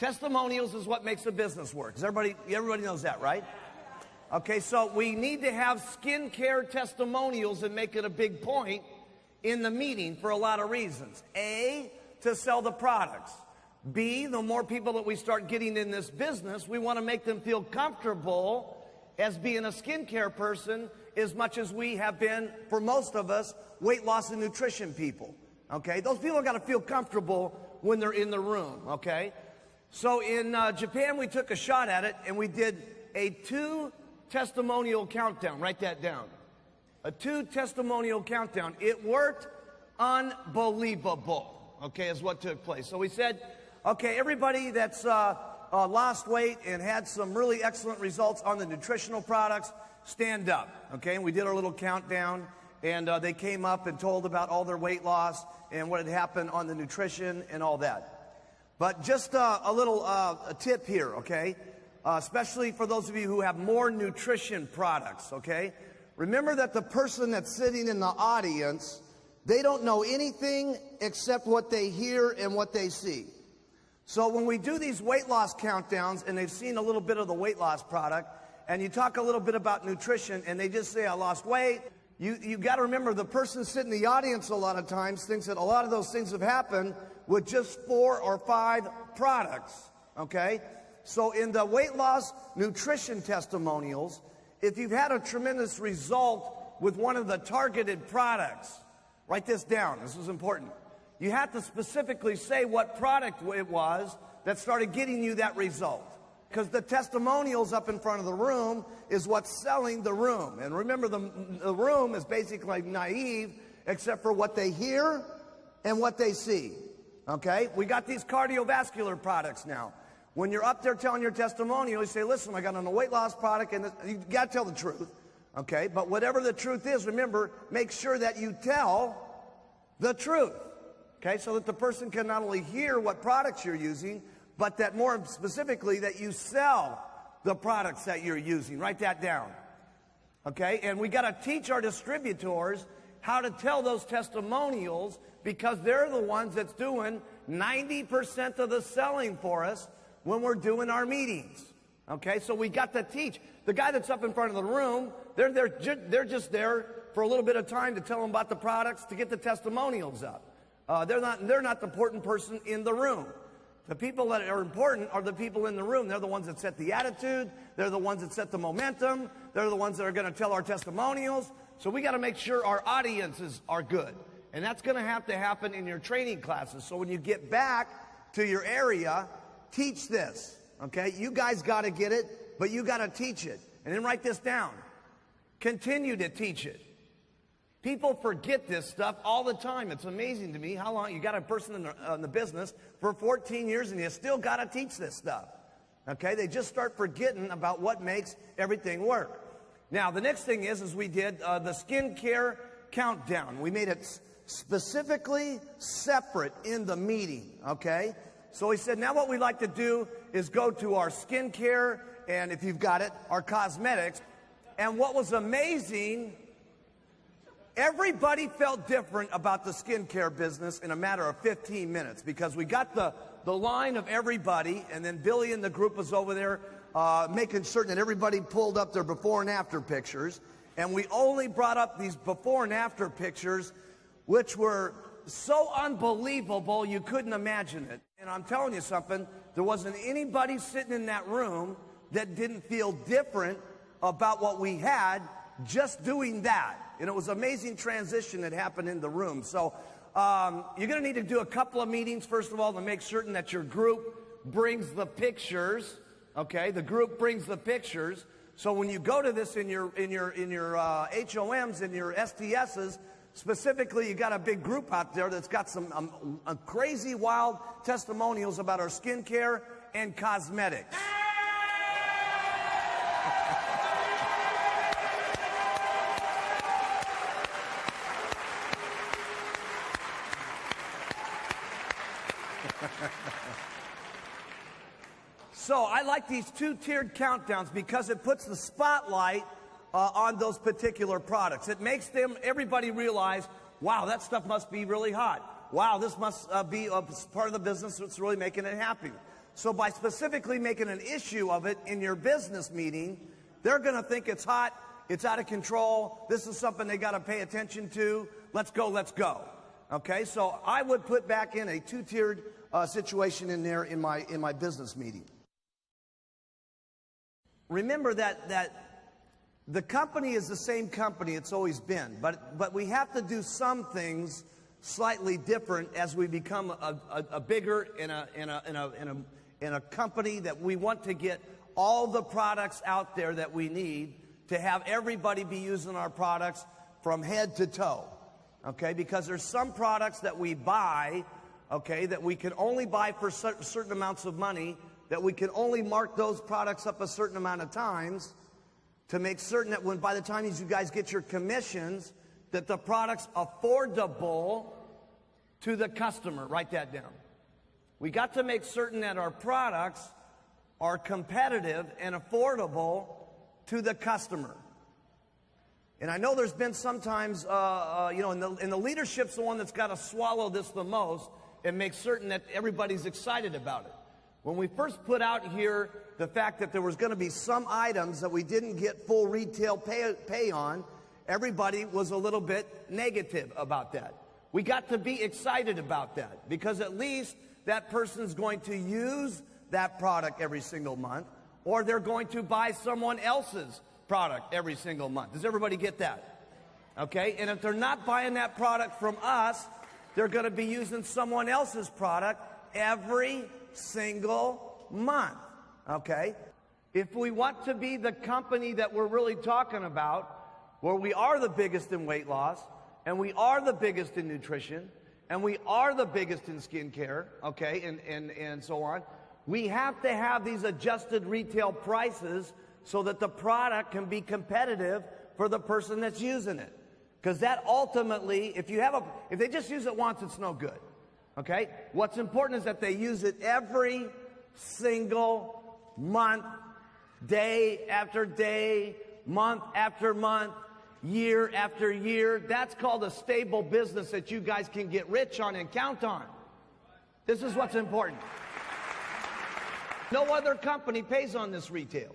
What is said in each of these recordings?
Testimonials is what makes a business work. Everybody knows that, right? Okay, so we need to have skincare testimonials and make it a big point in the meeting for a lot of reasons. A, to sell the products. B, the more people that we start getting in this business, we want to make them feel comfortable as being a skincare person as much as we have been, for most of us, weight loss and nutrition people. Okay, those people got to feel comfortable when they're in the room, okay? So in Japan, we took a shot at it, and we did a 2 testimonial countdown. Write that down. A 2 testimonial countdown. It worked unbelievable, okay, is what took place. So we said, okay, everybody that's lost weight and had some really excellent results on the nutritional products, stand up, okay? And we did our little countdown, and they came up and told about all their weight loss and what had happened on the nutrition and all that. But just a little a tip here, okay? Especially for those of you who have more nutrition products, okay? Remember that the person that's sitting in the audience, they don't know anything except what they hear and what they see. So when we do these weight loss countdowns and they've seen a little bit of the weight loss product, and you talk a little bit about nutrition and they just say, I lost weight, you got to remember the person sitting in the audience a lot of times thinks that a lot of those things have happened with just 4 or 5 products, okay? So in the weight loss nutrition testimonials, if you've had a tremendous result with one of the targeted products, write this down, this is important. You have to specifically say what product it was that started getting you that result. Because the testimonials up in front of the room is what's selling the room. And remember, the room is basically naive except for what they hear and what they see. Okay? We got these cardiovascular products now. When you're up there telling your testimonial, you say, listen, I got on a weight loss product, and you got to tell the truth. Okay? But whatever the truth is, remember, make sure that you tell the truth. Okay? So that the person can not only hear what products you're using, but that more specifically that you sell the products that you're using. Write that down. Okay? And we got to teach our distributors how to tell those testimonials, because they're the ones that's doing 90% of the selling for us when we're doing our meetings. Okay? So we got to teach. The guy that's up in front of the room, they're just there for a little bit of time to tell them about the products, to get the testimonials up. They're not the important person in the room. The people that are important are the people in the room. They're the ones that set the attitude. They're the ones that set the momentum. They're the ones that are going to tell our testimonials. So we got to make sure our audiences are good. And that's going to happen in your training classes. So when you get back to your area, teach this. Okay? You guys got to get it, but you got to teach it. And then write this down. Continue to teach it. People forget this stuff all the time. It's amazing to me how long you got a person in the business for 14 years and you still got to teach this stuff. Okay? They just start forgetting about what makes everything work. Now, the next thing is we did the skincare countdown. We made it specifically separate in the meeting. Okay? So we said, now what we'd like to do is go to our skincare and, if you've got it, our cosmetics. And what was amazing, everybody felt different about the skincare business in a matter of 15 minutes, because we got the line of everybody, and then Billy and the group was over there making certain that everybody pulled up their before and after pictures. And we only brought up these before and after pictures, which were so unbelievable you couldn't imagine it. And I'm telling you something, there wasn't anybody sitting in that room that didn't feel different about what we had just doing that. And it was an amazing transition that happened in the room. So you're going to need to do a couple of meetings, first of all, to make certain that your group brings the pictures. Okay, the group brings the pictures. So when you go to this in your HOMs and your STSs, specifically, you got a big group out there that's got some crazy, wild testimonials about our skincare and cosmetics. So I like these 2-tiered countdowns because it puts the spotlight on those particular products. It makes everybody realize, wow, that stuff must be really hot. Wow, this must be a part of the business that's really making it happy. So by specifically making an issue of it in your business meeting, they're going to think it's hot, it's out of control, this is something they got to pay attention to, let's go, let's go. Okay, so I would put back in a two-tiered situation in there in my business meeting. Remember that the company is the same company it's always been, but we have to do some things slightly different as we become a bigger in a company that we want to get all the products out there that we need to have everybody be using our products from head to toe. Okay, because there's some products that we buy, okay, that we can only buy for certain amounts of money, that we can only mark those products up a certain amount of times to make certain that when by the time you guys get your commissions, that the product's affordable to the customer. Write that down. We got to make certain that our products are competitive and affordable to the customer. And I know there's been sometimes, and the leadership's the one that's got to swallow this the most and make certain that everybody's excited about it. When we first put out here the fact that there was going to be some items that we didn't get full retail pay on, everybody was a little bit negative about that. We got to be excited about that because at least that person's going to use that product every single month, or they're going to buy someone else's product every single month. Does everybody get that? Okay, and if they're not buying that product from us, they're going to be using someone else's product every single month. Okay, if we want to be the company that we're really talking about, where we are the biggest in weight loss, and we are the biggest in nutrition, and we are the biggest in skincare, okay, and so on, we have to have these adjusted retail prices so that the product can be competitive for the person that's using it. Because that ultimately, if they just use it once, it's no good. Okay? What's important is that they use it every single month, day after day, month after month, year after year. That's called a stable business that you guys can get rich on and count on. This is what's important. No other company pays on this retail.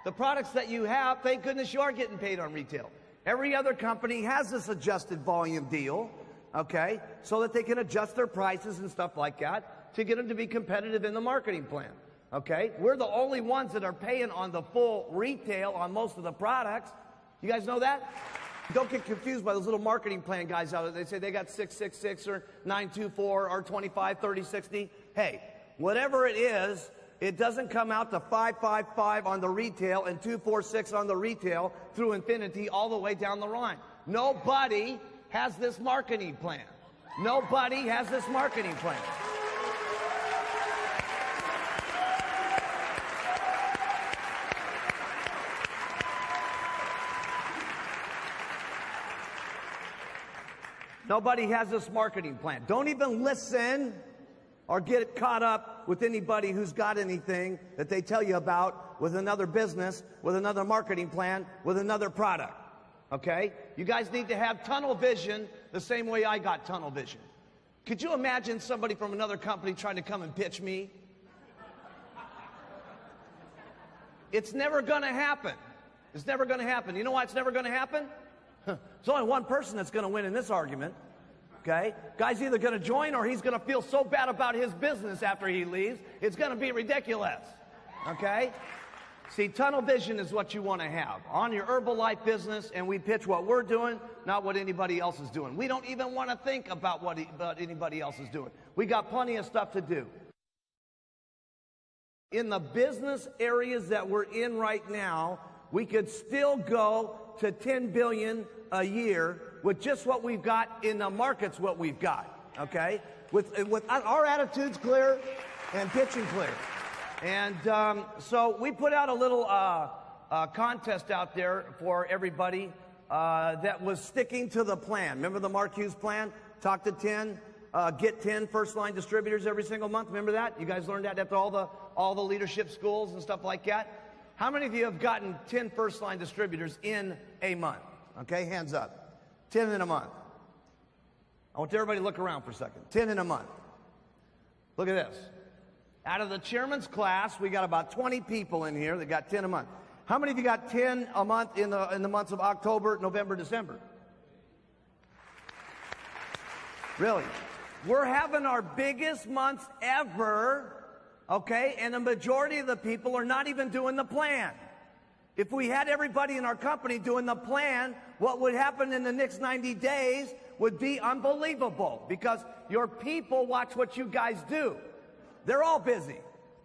The products that you have, thank goodness you are getting paid on retail. Every other company has this adjusted volume deal, okay, so that they can adjust their prices and stuff like that to get them to be competitive in the marketing plan, okay? We're the only ones that are paying on the full retail on most of the products. You guys know that? Don't get confused by those little marketing plan guys out there. They say they got 666 or 924 or 25, 30, 60. Hey, whatever it is, it doesn't come out to 555 on the retail and 246 on the retail through infinity all the way down the line. Nobody has this marketing plan. Nobody has this marketing plan. Nobody has this marketing plan. Don't even listen or get caught up with anybody who's got anything that they tell you about with another business, with another marketing plan, with another product. Okay? You guys need to have tunnel vision the same way I got tunnel vision. Could you imagine somebody from another company trying to come and pitch me? It's never going to happen. It's never going to happen. You know why it's never going to happen? There's only one person that's going to win in this argument. Okay? Guy's either going to join or he's going to feel so bad about his business after he leaves, it's going to be ridiculous. Okay? See, tunnel vision is what you want to have on your Herbalife business, and we pitch what we're doing, not what anybody else is doing. We don't even want to think about what anybody else is doing. We got plenty of stuff to do. In the business areas that we're in right now, we could still go to 10 billion a year with just what we've got in the markets, what we've got, okay? With our attitudes clear and pitching clear. And so we put out a little contest out there for everybody that was sticking to the plan. Remember the Mark Hughes plan? Talk to 10, get 10 first-line distributors every single month. Remember that? You guys learned that after all the leadership schools and stuff like that? How many of you have gotten 10 first-line distributors in a month? Okay, hands up. 10 in a month. I want everybody to look around for a second. 10 in a month. Look at this. Out of the chairman's class, we got about 20 people in here that got 10 a month. How many of you got 10 a month in the months of October, November, December? Really? We're having our biggest months ever, okay? And the majority of the people are not even doing the plan. If we had everybody in our company doing the plan, what would happen in the next 90 days would be unbelievable, because your people watch what you guys do. They're all busy.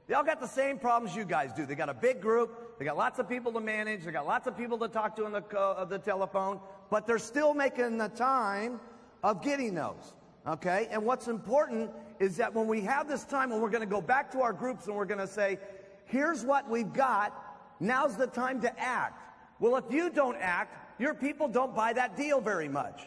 They all got the same problems you guys do. They got a big group. They got lots of people to manage. They got lots of people to talk to on the telephone. But they're still making the time of getting those. Okay? And what's important is that when we have this time, when we're going to go back to our groups and we're going to say, here's what we've got. Now's the time to act. Well, if you don't act, your people don't buy that deal very much.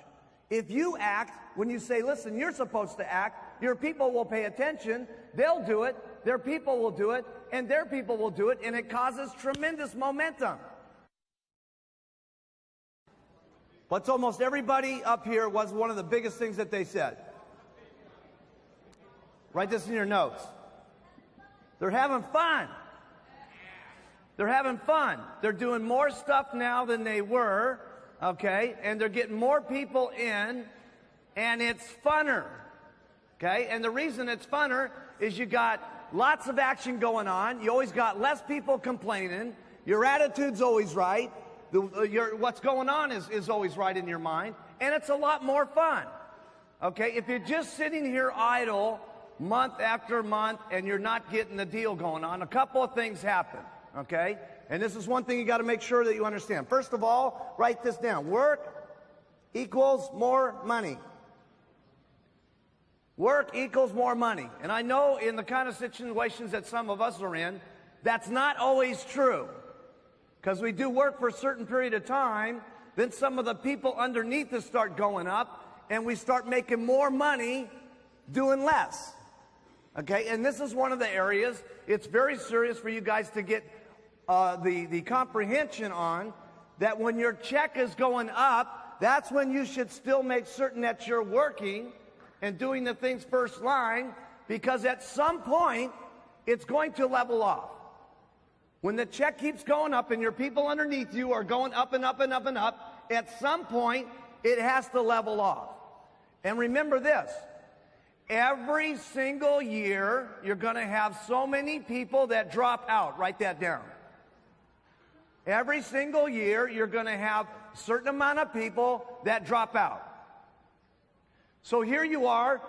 If you act, when you say, listen, you're supposed to act, your people will pay attention, they'll do it, their people will do it, and their people will do it, and it causes tremendous momentum. But almost everybody up here was one of the biggest things that they said. Write this in your notes. They're having fun. They're having fun. They're doing more stuff now than they were, okay? And they're getting more people in, and it's funner, okay? And the reason it's funner is you got lots of action going on. You always got less people complaining. Your attitude's always right. What's going on is always right in your mind. And it's a lot more fun, okay? If you're just sitting here idle month after month and you're not getting the deal going on, a couple of things happen. Okay? And this is one thing you got to make sure that you understand. First of all, write this down. Work equals more money. Work equals more money. And I know in the kind of situations that some of us are in, that's not always true. Because we do work for a certain period of time, then some of the people underneath us start going up, and we start making more money doing less. Okay? And this is one of the areas it's very serious for you guys to get the comprehension on, that when your check is going up, that's when you should still make certain that you're working and doing the things first line, because at some point it's going to level off. When the check keeps going up and your people underneath you are going up and up and up and up, at some point it has to level off. And remember this, every single year you're going to have so many people that drop out. Write that down. Every single year, you're going to have a certain amount of people that drop out. So here you are,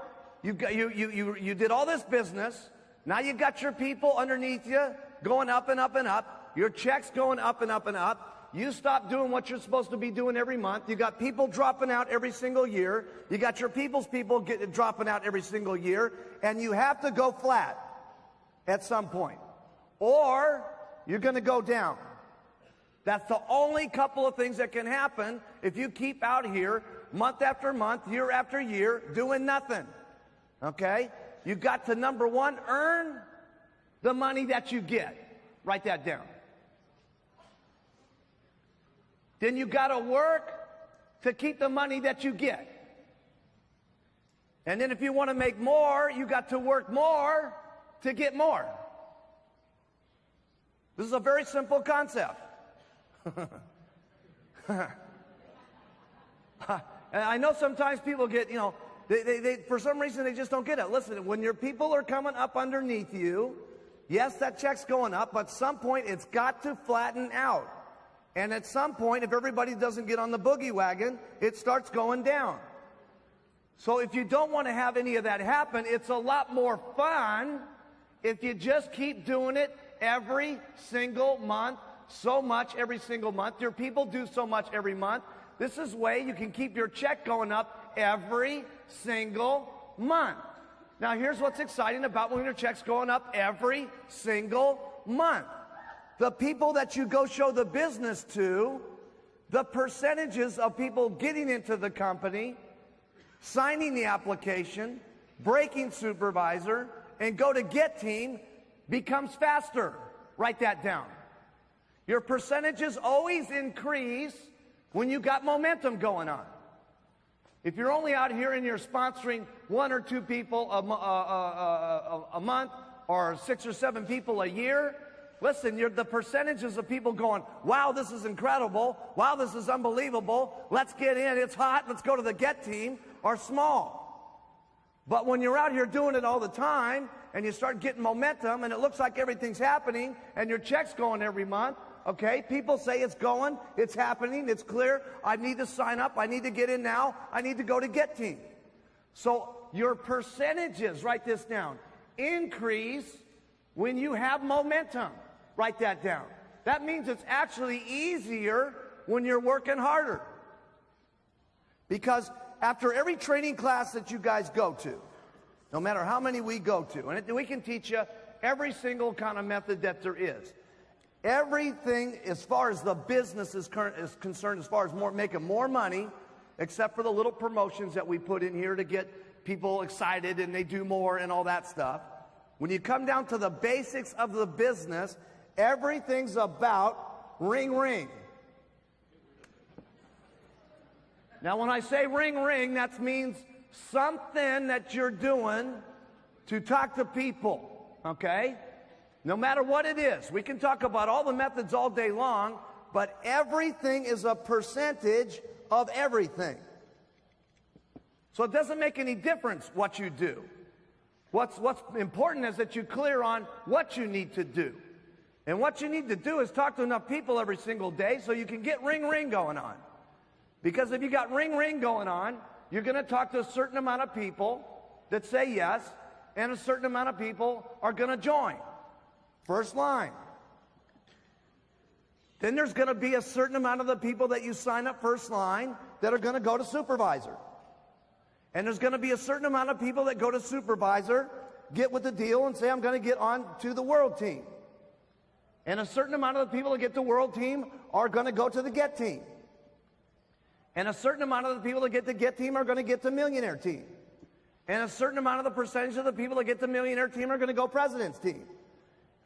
you did all this business, now you got your people underneath you going up and up and up, your check's going up and up and up, you stop doing what you're supposed to be doing every month, you got people dropping out every single year, you got your people's people dropping out every single year, and you have to go flat at some point. Or you're going to go down. That's the only couple of things that can happen if you keep out here month after month, year after year, doing nothing. Okay? You've got to, number one, earn the money that you get. Write that down. Then you got to work to keep the money that you get. And then if you want to make more, you got to work more to get more. This is a very simple concept. And I know sometimes people get, they for some reason they just don't get it. Listen, when your people are coming up underneath you, yes, that check's going up, but at some point it's got to flatten out. And at some point, if everybody doesn't get on the boogie wagon, it starts going down. So if you don't want to have any of that happen, it's a lot more fun if you just keep doing it every single month. So much every single month. Your people do so much every month. This is way you can keep your check going up every single month. Now, here's what's exciting about when your check's going up every single month. The people that you go show the business to, the percentages of people getting into the company, signing the application, breaking supervisor, and go to get team becomes faster. Write that down. Your percentages always increase when you got momentum going on. If you're only out here and you're sponsoring one or two people a month, or 6 or 7 people a year, listen, the percentages of people going, wow, this is incredible, wow, this is unbelievable, let's get in, it's hot, let's go to the get team, are small. But when you're out here doing it all the time, and you start getting momentum, and it looks like everything's happening, and your check's going every month, okay, people say it's going, it's happening, it's clear, I need to sign up, I need to get in now, I need to go to get team. So your percentages, write this down, increase when you have momentum. Write that down. That means it's actually easier when you're working harder. Because after every training class that you guys go to, no matter how many we go to, and we can teach you every single kind of method that there is. Everything as far as the business is concerned, as far as making more money, except for the little promotions that we put in here to get people excited and they do more and all that stuff. When you come down to the basics of the business, everything's about ring, ring. Now, when I say ring, ring, that means something that you're doing to talk to people, okay? No matter what it is. We can talk about all the methods all day long, but everything is a percentage of everything. So it doesn't make any difference what you do. What's important is that you clear on what you need to do. And what you need to do is talk to enough people every single day so you can get ring, ring going on. Because if you got ring, ring going on, you're going to talk to a certain amount of people that say yes, and a certain amount of people are going to join. First line. Then there's going to be a certain amount of the people that you sign up first line that are going to go to supervisor. And there's going to be a certain amount of people that go to supervisor, get with the deal and say, I'm going to get on to the world team. And a certain amount of the people that get to world team are going to go to the get team. And a certain amount of the people that get to get team are going to get to millionaire team. And a certain amount of the percentage of the people that get to millionaire team are going to go president's team.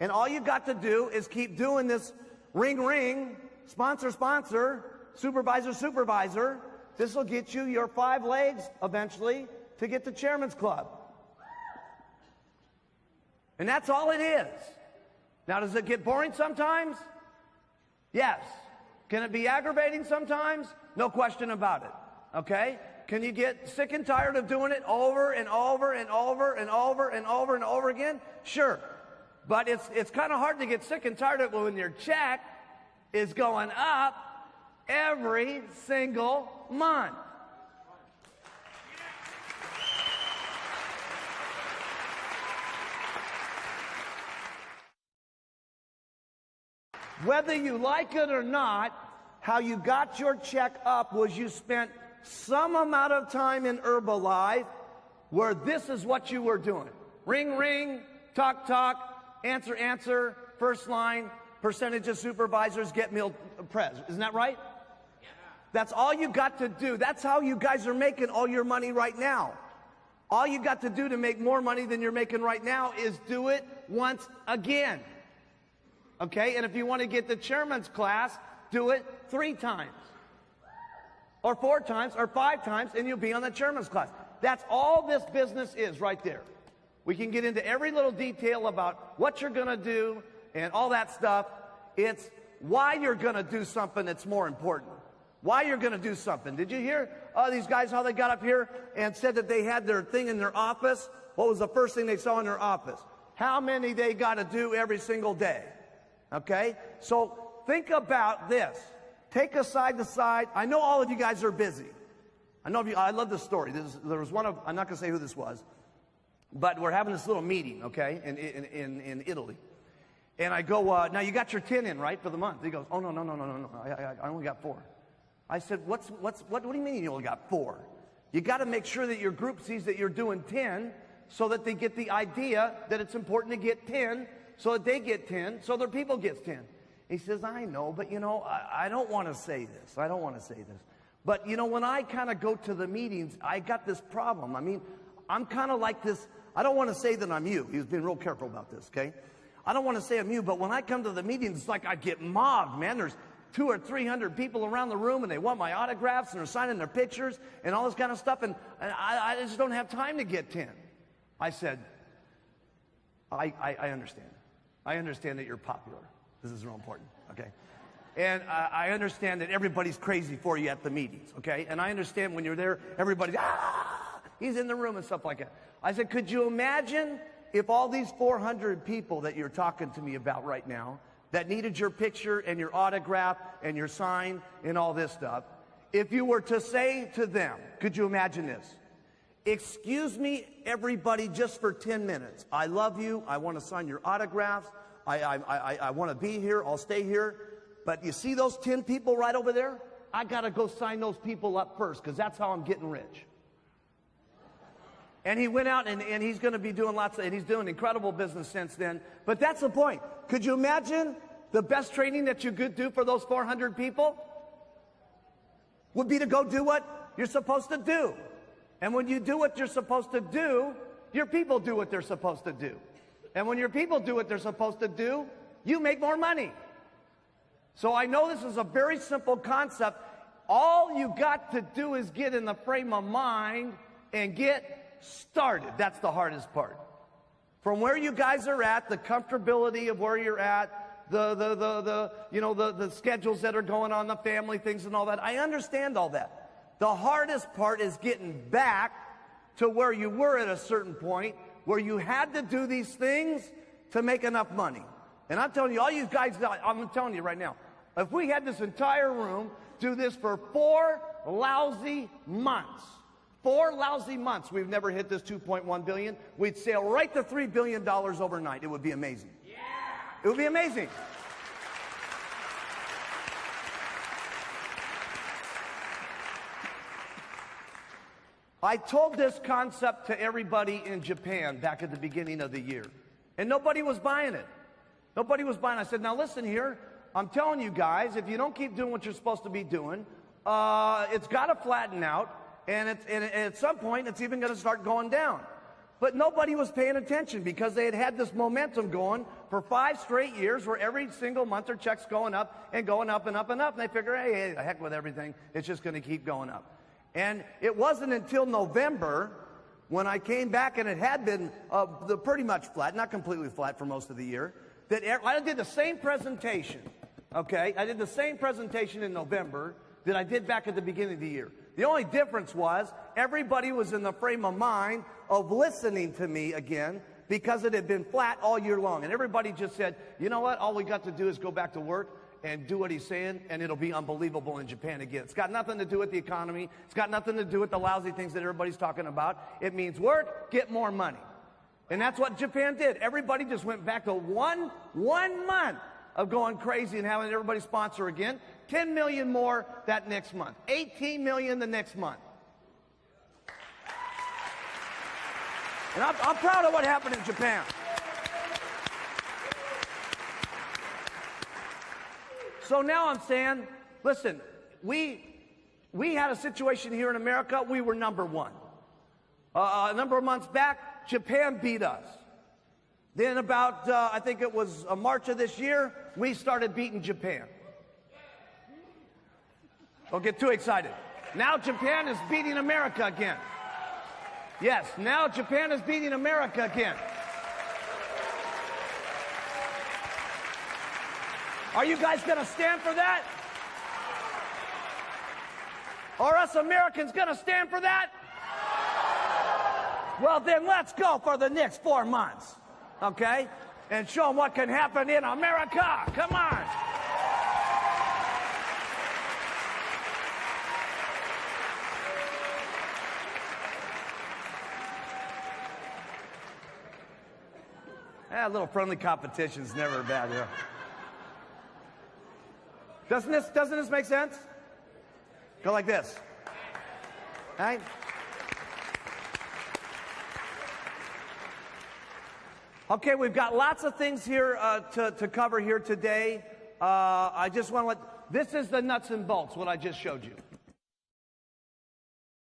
And all you got to do is keep doing this ring, ring, sponsor, sponsor, supervisor, supervisor. This will get you your 5 legs eventually to get to Chairman's Club. And that's all it is. Now, does it get boring sometimes? Yes. Can it be aggravating sometimes? No question about it. Okay? Can you get sick and tired of doing it over and over and over and over and over and over again? Sure. But it's kind of hard to get sick and tired of it when your check is going up every single month. Whether you like it or not, how you got your check up was you spent some amount of time in Herbalife where this is what you were doing. Ring, ring, talk, talk, answer, answer, first line, percentage of supervisors get meal pres. Isn't that right? Yeah. That's all you got to do. That's how you guys are making all your money right now. All you got to do to make more money than you're making right now is do it once again. Okay, and if you want to get the chairman's class, do it 3 times, or 4 times, or 5 times, and you'll be on the chairman's class. That's all this business is right there. We can get into every little detail about what you're going to do and all that stuff. It's why you're going to do something that's more important. Why you're going to do something. Did you hear these guys, how they got up here and said that they had their thing in their office? What was the first thing they saw in their office? How many they got to do every single day. Okay? So think about this. Take a side to side. I know all of you guys are busy. I know I love this story. There was one of, I'm not going to say who this was, but we're having this little meeting, okay, in Italy. And I go, now you got your 10 in, right, for the month? He goes, oh, no. I only got 4. I said, what do you mean you only got 4? You got to make sure that your group sees that you're doing 10 so that they get the idea that it's important to get 10 so that they get 10 so their people get 10. He says, I know, but, I don't want to say this. I don't want to say this. But, when I kind of go to the meetings, I got this problem. I mean, I'm kind of like this. I don't want to say that I'm you. He was being real careful about this, okay? I don't want to say I'm you, but when I come to the meetings, it's like I get mobbed, man. There's 200 or 300 people around the room, and they want my autographs, and they're signing their pictures, and all this kind of stuff, and I just don't have time to get 10. I said, I understand. I understand that you're popular. This is real important, okay? And I understand that everybody's crazy for you at the meetings, okay? And I understand when you're there, everybody's, he's in the room and stuff like that. I said, could you imagine if all these 400 people that you're talking to me about right now that needed your picture and your autograph and your sign and all this stuff, if you were to say to them, could you imagine this? Excuse me, everybody, just for 10 minutes. I love you. I want to sign your autographs. I want to be here. I'll stay here. But you see those 10 people right over there? I got to go sign those people up first because that's how I'm getting rich. And he went out and he's going to be doing and he's doing incredible business since then. But that's the point. Could you imagine the best training that you could do for those 400 people? Would be to go do what you're supposed to do. And when you do what you're supposed to do, your people do what they're supposed to do. And when your people do what they're supposed to do, you make more money. So I know this is a very simple concept. All you got to do is get in the frame of mind and get started. That's the hardest part. From where you guys are at, the comfortability of where you're at, the schedules that are going on, the family things and all that. I understand all that. The hardest part is getting back to where you were at a certain point, where you had to do these things to make enough money. And I'm telling you, all you guys, I'm telling you right now, if we had this entire room do this for 4 lousy months, 4 lousy months, we've never hit this 2.1 billion. We'd sail right to $3 billion overnight. It would be amazing. Yeah. It would be amazing. I told this concept to everybody in Japan back at the beginning of the year, and nobody was buying it. Nobody was buying it. I said, now listen here, I'm telling you guys, if you don't keep doing what you're supposed to be doing, it's got to flatten out, and at some point, it's even going to start going down. But nobody was paying attention because they had had this momentum going for 5 straight years where every single month their check's going up and going up and up and up, and they figure, hey, the heck with everything, it's just going to keep going up. And it wasn't until November when I came back and it had been pretty much flat, not completely flat for most of the year, that I did the same presentation, okay? I did the same presentation in November that I did back at the beginning of the year. The only difference was everybody was in the frame of mind of listening to me again because it had been flat all year long. And everybody just said, you know what, all we got to do is go back to work and do what he's saying, and it'll be unbelievable in Japan again. It's got nothing to do with the economy. It's got nothing to do with the lousy things that everybody's talking about. It means work, get more money. And that's what Japan did. Everybody just went back to one month of going crazy and having everybody sponsor again. 10 million more that next month. 18 million the next month. And I'm proud of what happened in Japan. So now I'm saying, listen, we had a situation here in America, we were number 1. A number of months back, Japan beat us. Then about, I think it was March of this year, we started beating Japan. Don't get too excited. Now Japan is beating America again. Yes, now Japan is beating America again. Are you guys going to stand for that? Are us Americans going to stand for that? Well, then let's go for the next 4 months, okay? And show them what can happen in America. Come on. A little friendly competition's never bad, yeah. Doesn't this make sense? Go like this. Right? Okay, we've got lots of things here to cover here today. I just want to this is the nuts and bolts, what I just showed you.